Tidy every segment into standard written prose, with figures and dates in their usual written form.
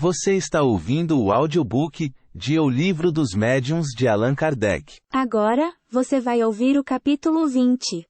Você está ouvindo o audiobook de O Livro dos Médiuns de Allan Kardec. Agora, você vai ouvir o capítulo 20.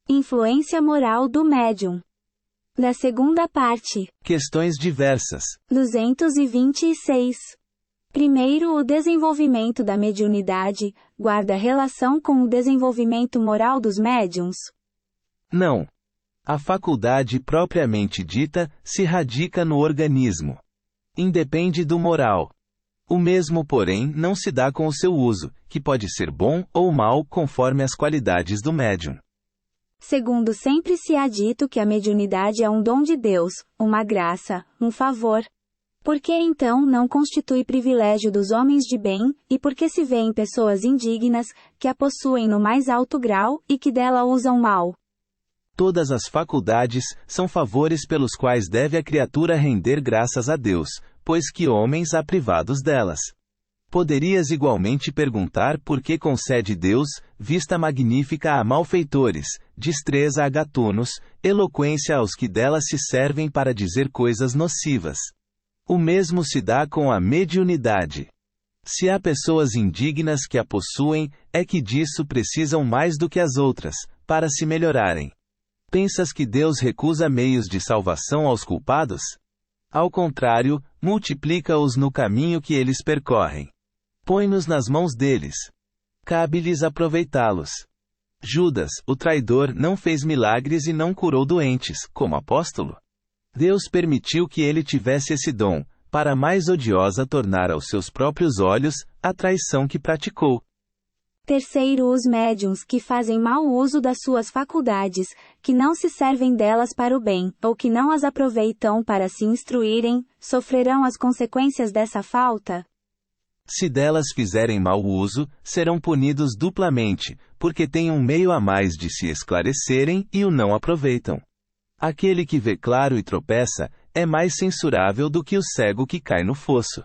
Influência moral do médium. Da segunda parte. Questões diversas. 226. Primeiro, o desenvolvimento da mediunidade guarda relação com o desenvolvimento moral dos médiuns? Não. A faculdade propriamente dita se radica no organismo. Independe do moral. O mesmo, porém, não se dá com o seu uso, que pode ser bom ou mau conforme as qualidades do médium. Segundo, sempre se há dito que a mediunidade é um dom de Deus, uma graça, um favor. Por que então não constitui privilégio dos homens de bem, e por que se vê em pessoas indignas, que a possuem no mais alto grau, e que dela usam mal? Todas as faculdades são favores pelos quais deve a criatura render graças a Deus, pois que homens há privados delas. Poderias igualmente perguntar por que concede Deus, vista magnífica a malfeitores, destreza a gatunos, eloquência aos que dela se servem para dizer coisas nocivas. O mesmo se dá com a mediunidade. Se há pessoas indignas que a possuem, é que disso precisam mais do que as outras, para se melhorarem. Pensas que Deus recusa meios de salvação aos culpados? Ao contrário, multiplica-os no caminho que eles percorrem. Põe-nos nas mãos deles. Cabe-lhes aproveitá-los. Judas, o traidor, não fez milagres e não curou doentes, como apóstolo. Deus permitiu que ele tivesse esse dom, para mais odiosa tornar aos seus próprios olhos a traição que praticou. Terceiro, os médiuns que fazem mau uso das suas faculdades, que não se servem delas para o bem, ou que não as aproveitam para se instruírem, sofrerão as consequências dessa falta? Se delas fizerem mau uso, serão punidos duplamente, porque têm um meio a mais de se esclarecerem e o não aproveitam. Aquele que vê claro e tropeça, é mais censurável do que o cego que cai no fosso.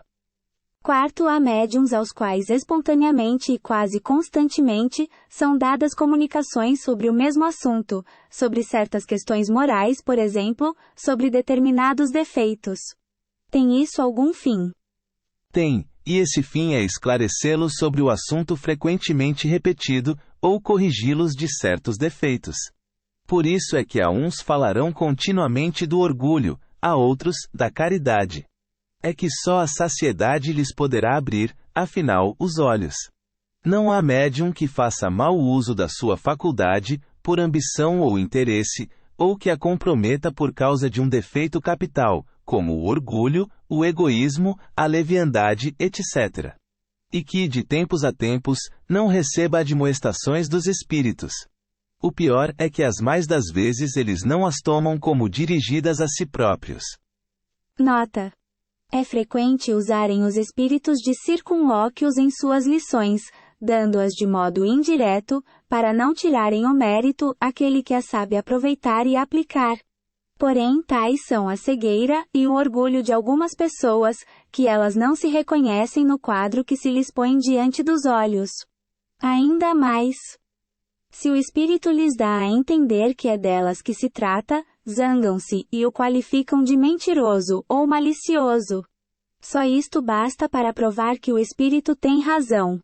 Quarto, há médiuns aos quais espontaneamente e quase constantemente são dadas comunicações sobre o mesmo assunto, sobre certas questões morais, por exemplo, sobre determinados defeitos. Tem isso algum fim? Tem, e esse fim é esclarecê-los sobre o assunto frequentemente repetido, ou corrigi-los de certos defeitos. Por isso é que a uns falarão continuamente do orgulho, a outros, da caridade. É que só a saciedade lhes poderá abrir, afinal, os olhos. Não há médium que faça mau uso da sua faculdade, por ambição ou interesse, ou que a comprometa por causa de um defeito capital, como o orgulho, o egoísmo, a leviandade, etc. E que, de tempos a tempos, não receba admoestações dos espíritos. O pior é que as mais das vezes eles não as tomam como dirigidas a si próprios. Nota: é frequente usarem os espíritos de circunlóquios em suas lições, dando-as de modo indireto, para não tirarem o mérito àquele que as sabe aproveitar e aplicar. Porém, tais são a cegueira e o orgulho de algumas pessoas, que elas não se reconhecem no quadro que se lhes põe diante dos olhos. Ainda mais, se o espírito lhes dá a entender que é delas que se trata, zangam-se e o qualificam de mentiroso ou malicioso. Só isto basta para provar que o espírito tem razão.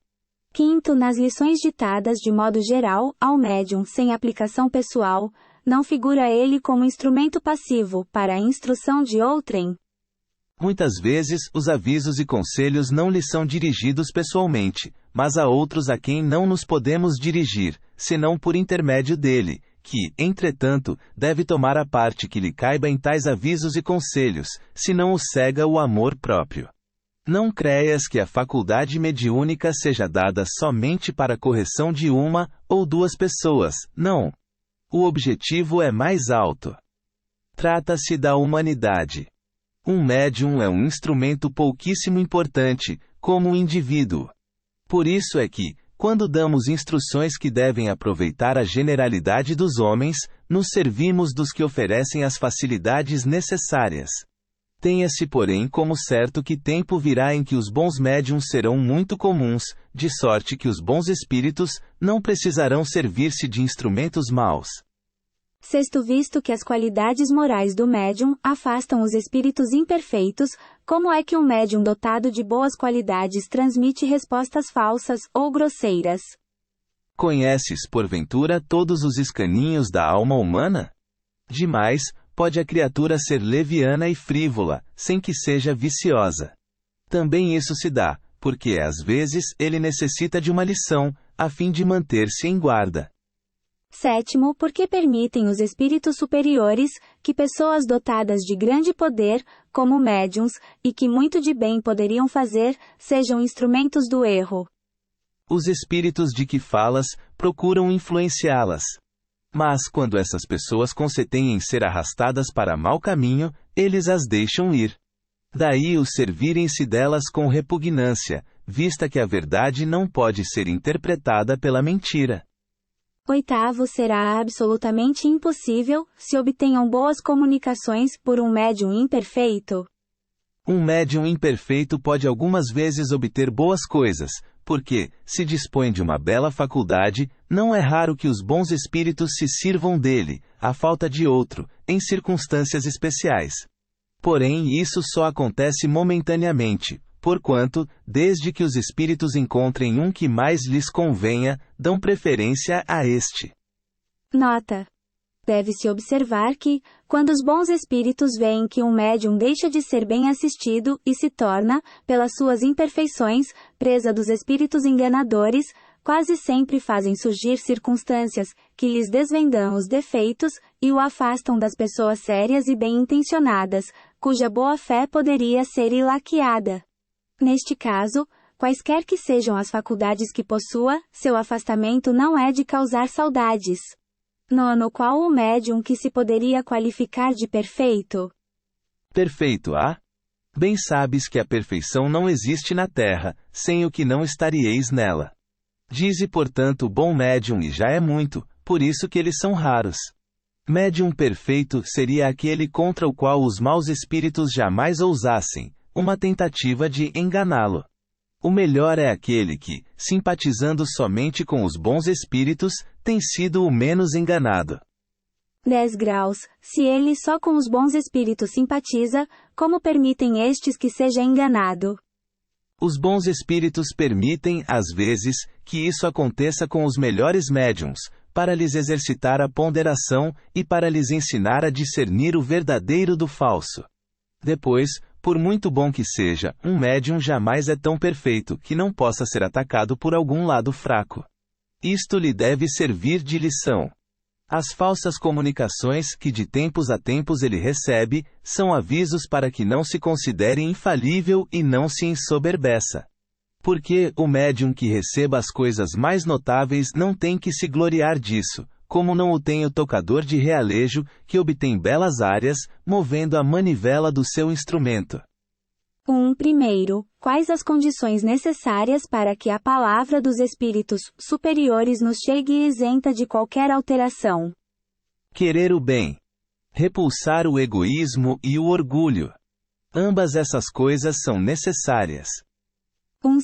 Quinto, nas lições ditadas de modo geral ao médium sem aplicação pessoal, não figura ele como instrumento passivo para a instrução de outrem? Muitas vezes, os avisos e conselhos não lhes são dirigidos pessoalmente, mas a outros a quem não nos podemos dirigir, senão por intermédio dele, que, entretanto, deve tomar a parte que lhe caiba em tais avisos e conselhos, senão o cega o amor próprio. Não creias que a faculdade mediúnica seja dada somente para a correção de uma ou duas pessoas, não. O objetivo é mais alto. Trata-se da humanidade. Um médium é um instrumento pouquíssimo importante, como um indivíduo. Por isso é que, quando damos instruções que devem aproveitar a generalidade dos homens, nos servimos dos que oferecem as facilidades necessárias. Tenha-se, porém, como certo que tempo virá em que os bons médiuns serão muito comuns, de sorte que os bons espíritos não precisarão servir-se de instrumentos maus. Sexto, visto que as qualidades morais do médium afastam os espíritos imperfeitos, como é que um médium dotado de boas qualidades transmite respostas falsas ou grosseiras? Conheces, porventura, todos os escaninhos da alma humana? Demais, pode a criatura ser leviana e frívola, sem que seja viciosa. Também isso se dá, porque às vezes ele necessita de uma lição, a fim de manter-se em guarda. Sétimo, porque permitem os espíritos superiores, que pessoas dotadas de grande poder, como médiuns, e que muito de bem poderiam fazer, sejam instrumentos do erro. Os espíritos de que falas, procuram influenciá-las. Mas quando essas pessoas consentem em ser arrastadas para mau caminho, eles as deixam ir. Daí o servirem-se delas com repugnância, vista que a verdade não pode ser interpretada pela mentira. Oitavo, será absolutamente impossível, se obtenham boas comunicações por um médium imperfeito. Um médium imperfeito pode algumas vezes obter boas coisas, porque, se dispõe de uma bela faculdade, não é raro que os bons espíritos se sirvam dele, à falta de outro, em circunstâncias especiais. Porém, isso só acontece momentaneamente, porquanto, desde que os espíritos encontrem um que mais lhes convenha, dão preferência a este. Nota: deve-se observar que, quando os bons espíritos veem que um médium deixa de ser bem assistido e se torna, pelas suas imperfeições, presa dos espíritos enganadores, quase sempre fazem surgir circunstâncias que lhes desvendam os defeitos e o afastam das pessoas sérias e bem-intencionadas, cuja boa-fé poderia ser ilaqueada. Neste caso, quaisquer que sejam as faculdades que possua, seu afastamento não é de causar saudades. Nono, qual o médium que se poderia qualificar de perfeito? Perfeito, ah? Bem sabes que a perfeição não existe na terra, sem o que não estaríeis nela. Dize, portanto, bom médium e já é muito, por isso que eles são raros. Médium perfeito seria aquele contra o qual os maus espíritos jamais ousassem, uma tentativa de enganá-lo. O melhor é aquele que, simpatizando somente com os bons espíritos, tem sido o menos enganado. 10 graus. Se ele só com os bons espíritos simpatiza, como permitem estes que seja enganado? Os bons espíritos permitem, às vezes, que isso aconteça com os melhores médiuns, para lhes exercitar a ponderação e para lhes ensinar a discernir o verdadeiro do falso. Depois, por muito bom que seja, um médium jamais é tão perfeito que não possa ser atacado por algum lado fraco. Isto lhe deve servir de lição. As falsas comunicações que de tempos a tempos ele recebe, são avisos para que não se considere infalível e não se ensoberbeça. Porque o médium que receba as coisas mais notáveis não tem que se gloriar disso, como não o tem o tocador de realejo, que obtém belas áreas, movendo a manivela do seu instrumento. Primeiro, quais as condições necessárias para que a palavra dos espíritos superiores nos chegue isenta de qualquer alteração? Querer o bem. Repulsar o egoísmo e o orgulho. Ambas essas coisas são necessárias.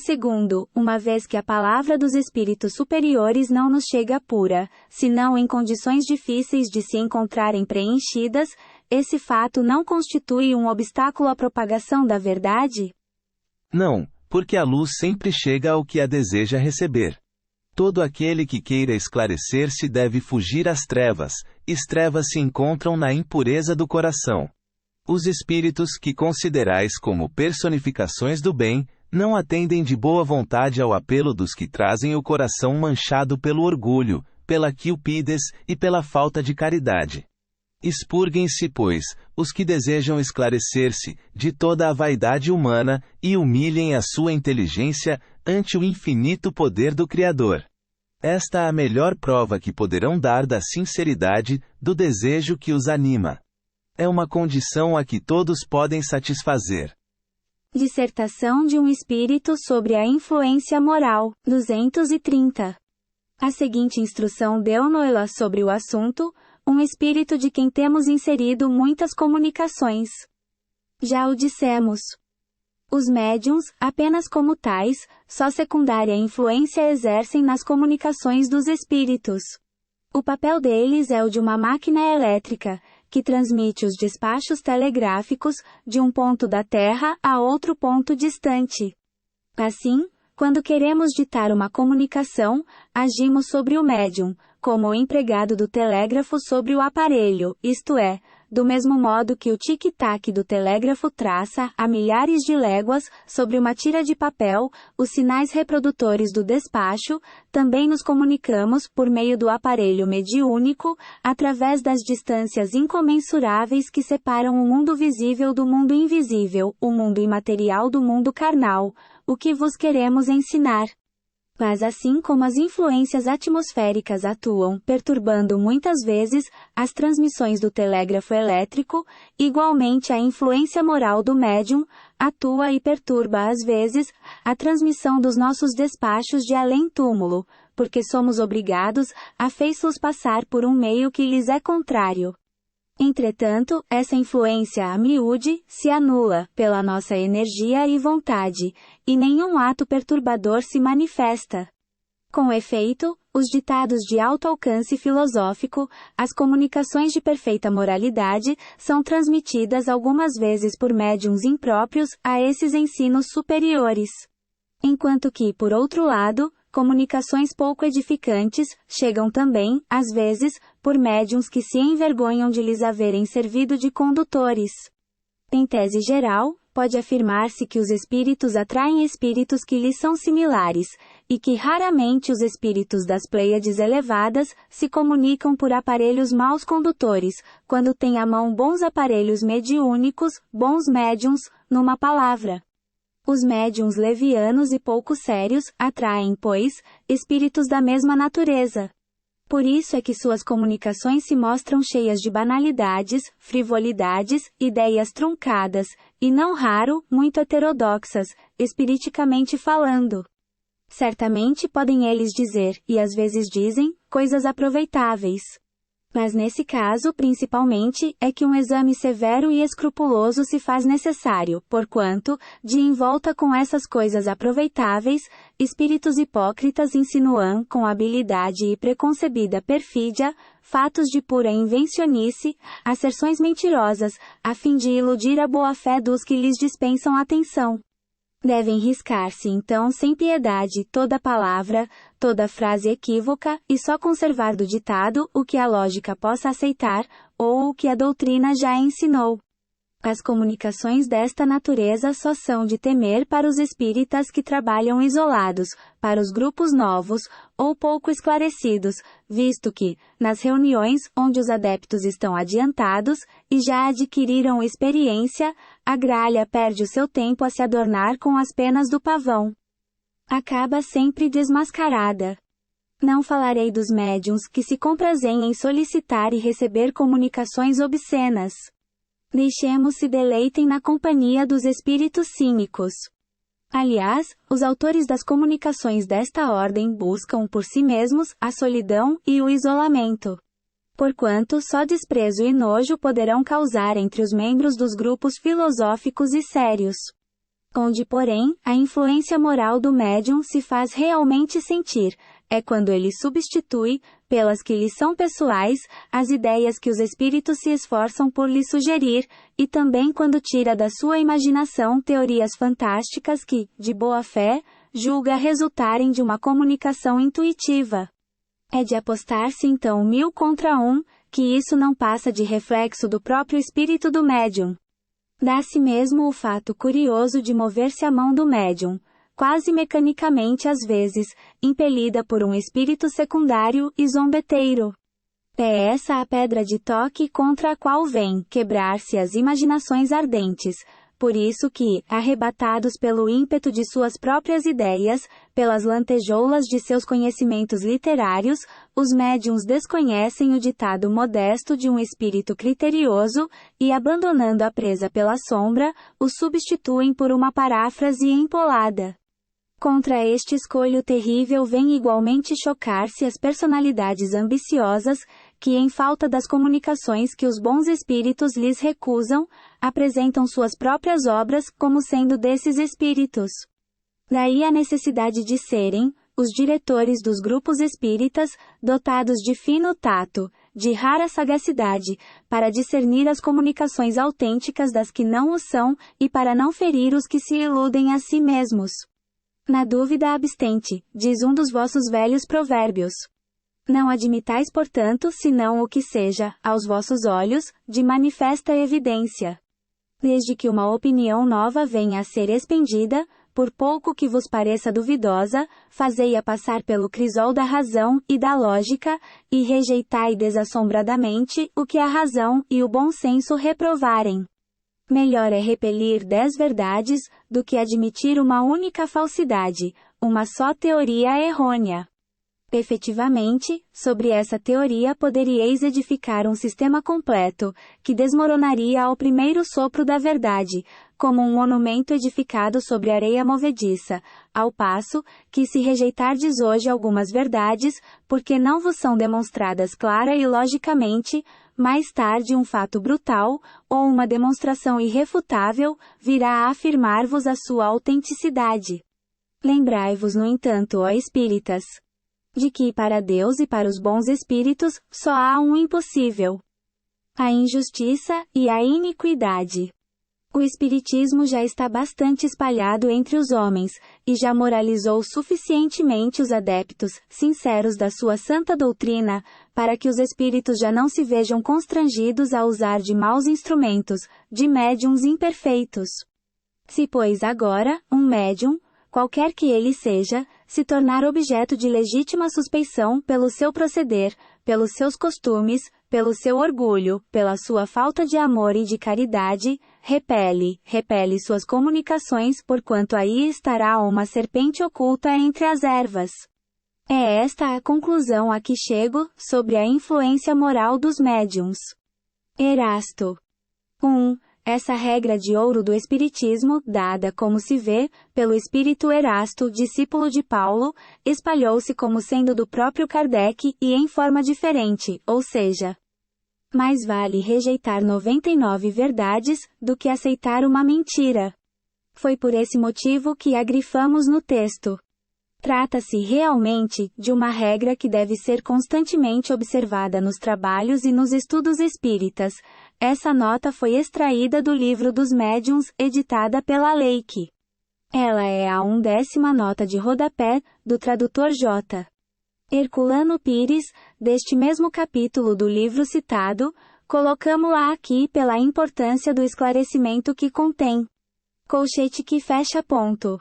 Segundo, uma vez que a palavra dos espíritos superiores não nos chega pura, senão em condições difíceis de se encontrarem preenchidas, esse fato não constitui um obstáculo à propagação da verdade? Não, porque a luz sempre chega ao que a deseja receber. Todo aquele que queira esclarecer-se deve fugir às trevas, e as trevas se encontram na impureza do coração. Os espíritos que considerais como personificações do bem, não atendem de boa vontade ao apelo dos que trazem o coração manchado pelo orgulho, pela cupidez e pela falta de caridade. Expurguem-se, pois, os que desejam esclarecer-se, de toda a vaidade humana, e humilhem a sua inteligência, ante o infinito poder do Criador. Esta é a melhor prova que poderão dar da sinceridade, do desejo que os anima. É uma condição a que todos podem satisfazer. Dissertação de um espírito sobre a influência moral, 230. A seguinte instrução deu Noela sobre o assunto, um espírito de quem temos inserido muitas comunicações. Já o dissemos. Os médiuns, apenas como tais, só secundária influência exercem nas comunicações dos espíritos. O papel deles é o de uma máquina elétrica, que transmite os despachos telegráficos de um ponto da Terra a outro ponto distante. Assim, quando queremos ditar uma comunicação, agimos sobre o médium, como o empregado do telégrafo sobre o aparelho, isto é, do mesmo modo que o tic-tac do telégrafo traça, a milhares de léguas, sobre uma tira de papel, os sinais reprodutores do despacho, também nos comunicamos, por meio do aparelho mediúnico, através das distâncias incomensuráveis que separam o mundo visível do mundo invisível, o mundo imaterial do mundo carnal, o que vos queremos ensinar. Mas assim como as influências atmosféricas atuam, perturbando muitas vezes as transmissões do telégrafo elétrico, igualmente a influência moral do médium atua e perturba às vezes a transmissão dos nossos despachos de além-túmulo, porque somos obrigados a fê-los passar por um meio que lhes é contrário. Entretanto, essa influência a miúde se anula pela nossa energia e vontade, e nenhum ato perturbador se manifesta. Com efeito, os ditados de alto alcance filosófico, as comunicações de perfeita moralidade, são transmitidas algumas vezes por médiuns impróprios a esses ensinos superiores. Enquanto que, por outro lado, comunicações pouco edificantes chegam também, às vezes, por médiuns que se envergonham de lhes haverem servido de condutores. Em tese geral, pode afirmar-se que os espíritos atraem espíritos que lhes são similares, e que raramente os espíritos das Pleiades elevadas se comunicam por aparelhos maus condutores, quando têm à mão bons aparelhos mediúnicos, bons médiuns, numa palavra. Os médiuns levianos e pouco sérios atraem, pois, espíritos da mesma natureza. Por isso é que suas comunicações se mostram cheias de banalidades, frivolidades, ideias truncadas, e não raro, muito heterodoxas, espiriticamente falando. Certamente podem eles dizer, e às vezes dizem, coisas aproveitáveis. Mas nesse caso, principalmente, é que um exame severo e escrupuloso se faz necessário, porquanto, de envolta com essas coisas aproveitáveis, espíritos hipócritas insinuam com habilidade e preconcebida perfídia, fatos de pura invencionice, asserções mentirosas, a fim de iludir a boa-fé dos que lhes dispensam atenção. Devem riscar-se então sem piedade toda palavra, toda frase equívoca, e só conservar do ditado o que a lógica possa aceitar, ou o que a doutrina já ensinou. As comunicações desta natureza só são de temer para os espíritas que trabalham isolados, para os grupos novos, ou pouco esclarecidos, visto que, nas reuniões onde os adeptos estão adiantados, e já adquiriram experiência, a gralha perde o seu tempo a se adornar com as penas do pavão. Acaba sempre desmascarada. Não falarei dos médiuns que se comprazem em solicitar e receber comunicações obscenas. Deixemos-se deleitem na companhia dos espíritos cínicos. Aliás, os autores das comunicações desta ordem buscam por si mesmos a solidão e o isolamento. Porquanto só desprezo e nojo poderão causar entre os membros dos grupos filosóficos e sérios. Onde, porém, a influência moral do médium se faz realmente sentir, é quando ele substitui, pelas que lhe são pessoais, as ideias que os espíritos se esforçam por lhe sugerir, e também quando tira da sua imaginação teorias fantásticas que, de boa fé, julga resultarem de uma comunicação intuitiva. É de apostar-se então 1000 contra 1, que isso não passa de reflexo do próprio espírito do médium. Dá-se mesmo o fato curioso de mover-se a mão do médium, quase mecanicamente às vezes, impelida por um espírito secundário e zombeteiro. É essa a pedra de toque contra a qual vem quebrar-se as imaginações ardentes, por isso que, arrebatados pelo ímpeto de suas próprias ideias, pelas lantejoulas de seus conhecimentos literários, os médiuns desconhecem o ditado modesto de um espírito criterioso, e abandonando a presa pela sombra, o substituem por uma paráfrase empolada. Contra este escolho terrível vem igualmente chocar-se as personalidades ambiciosas, que em falta das comunicações que os bons espíritos lhes recusam, apresentam suas próprias obras como sendo desses espíritos. Daí a necessidade de serem, os diretores dos grupos espíritas, dotados de fino tato, de rara sagacidade, para discernir as comunicações autênticas das que não o são, e para não ferir os que se iludem a si mesmos. Na dúvida abstente, diz um dos vossos velhos provérbios. Não admitais, portanto, senão o que seja, aos vossos olhos, de manifesta evidência. Desde que uma opinião nova venha a ser expendida, por pouco que vos pareça duvidosa, fazei-a passar pelo crisol da razão e da lógica, e rejeitai desassombradamente o que a razão e o bom senso reprovarem. Melhor é repelir 10 verdades, do que admitir uma única falsidade, uma só teoria errônea. Efetivamente, sobre essa teoria poderíeis edificar um sistema completo, que desmoronaria ao primeiro sopro da verdade, como um monumento edificado sobre areia movediça, ao passo, que se rejeitardes hoje algumas verdades, porque não vos são demonstradas clara e logicamente, mais tarde um fato brutal, ou uma demonstração irrefutável, virá a afirmar-vos a sua autenticidade. Lembrai-vos, no entanto, ó espíritas, de que para Deus e para os bons espíritos, só há um impossível: a injustiça e a iniquidade. O espiritismo já está bastante espalhado entre os homens, e já moralizou suficientemente os adeptos, sinceros da sua santa doutrina, para que os espíritos já não se vejam constrangidos a usar de maus instrumentos, de médiuns imperfeitos. Se, pois, agora, um médium, qualquer que ele seja, se tornar objeto de legítima suspeição pelo seu proceder, pelos seus costumes, pelo seu orgulho, pela sua falta de amor e de caridade, repele suas comunicações, porquanto aí estará uma serpente oculta entre as ervas. É esta a conclusão a que chego, sobre a influência moral dos médiuns. Erasto. 1. Essa regra de ouro do Espiritismo, dada como se vê, pelo espírito Erasto, discípulo de Paulo, espalhou-se como sendo do próprio Kardec, e em forma diferente, ou seja, mais vale rejeitar 99 verdades, do que aceitar uma mentira. Foi por esse motivo que a grifamos no texto. Trata-se realmente de uma regra que deve ser constantemente observada nos trabalhos e nos estudos espíritas. Essa nota foi extraída do Livro dos Médiuns, editada pela Leike. Ela é a 11ª nota de rodapé, do tradutor J. Herculano Pires, deste mesmo capítulo do livro citado, colocamo-la aqui pela importância do esclarecimento que contém. Colchete que fecha ponto.